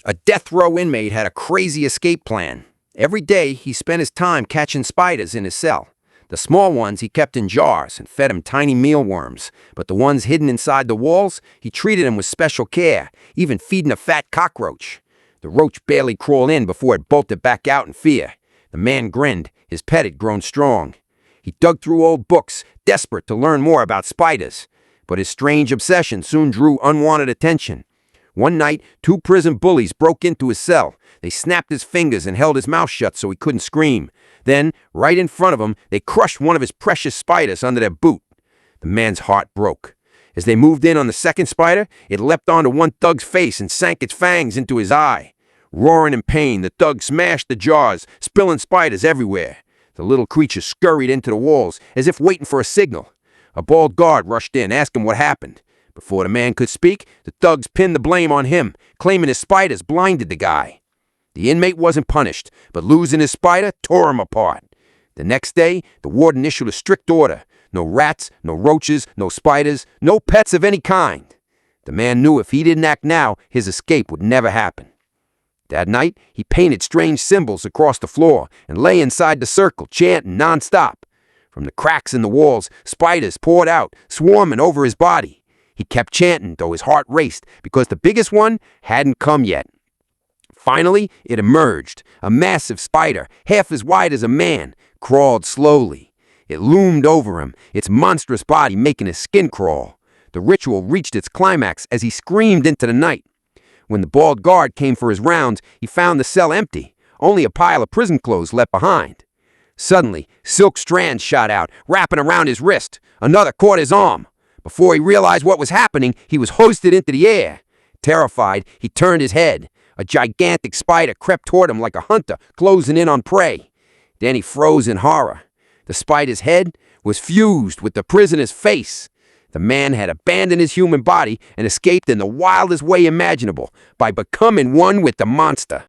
A death row inmate had a crazy escape plan. Every day, he spent his time catching spiders in his cell. The small ones he kept in jars and fed him tiny mealworms, but the ones hidden inside the walls, he treated them with special care, even feeding a fat cockroach. The roach barely crawled in before it bolted back out in fear. The man grinned. His pet had grown strong. He dug through old books, desperate to learn more about spiders. But his strange obsession soon drew unwanted attention. One night, two prison bullies broke into his cell. They snapped his fingers and held his mouth shut so he couldn't scream. Then, right in front of him, they crushed one of his precious spiders under their boot. The man's heart broke. As they moved in on the second spider, it leapt onto one thug's face and sank its fangs into his eye. Roaring in pain, the thug smashed the jars, spilling spiders everywhere. The little creature scurried into the walls, as if waiting for a signal. A bald guard rushed in, asking what happened. Before the man could speak, the thugs pinned the blame on him, claiming his spiders blinded the guy. The inmate wasn't punished, but losing his spider tore him apart. The next day, the warden issued a strict order. No rats, no roaches, no spiders, no pets of any kind. The man knew if he didn't act now, his escape would never happen. That night, he painted strange symbols across the floor and lay inside the circle, chanting nonstop. From the cracks in the walls, spiders poured out, swarming over his body. He kept chanting, though his heart raced, because the biggest one hadn't come yet. Finally, it emerged. A massive spider, half as wide as a man, crawled slowly. It loomed over him, its monstrous body making his skin crawl. The ritual reached its climax as he screamed into the night. When the bald guard came for his rounds, he found the cell empty, only a pile of prison clothes left behind. Suddenly, silk strands shot out, wrapping around his wrist. Another caught his arm. Before he realized what was happening, he was hoisted into the air. Terrified, he turned his head. A gigantic spider crept toward him like a hunter closing in on prey. Then he froze in horror. The spider's head was fused with the prisoner's face. The man had abandoned his human body and escaped in the wildest way imaginable by becoming one with the monster.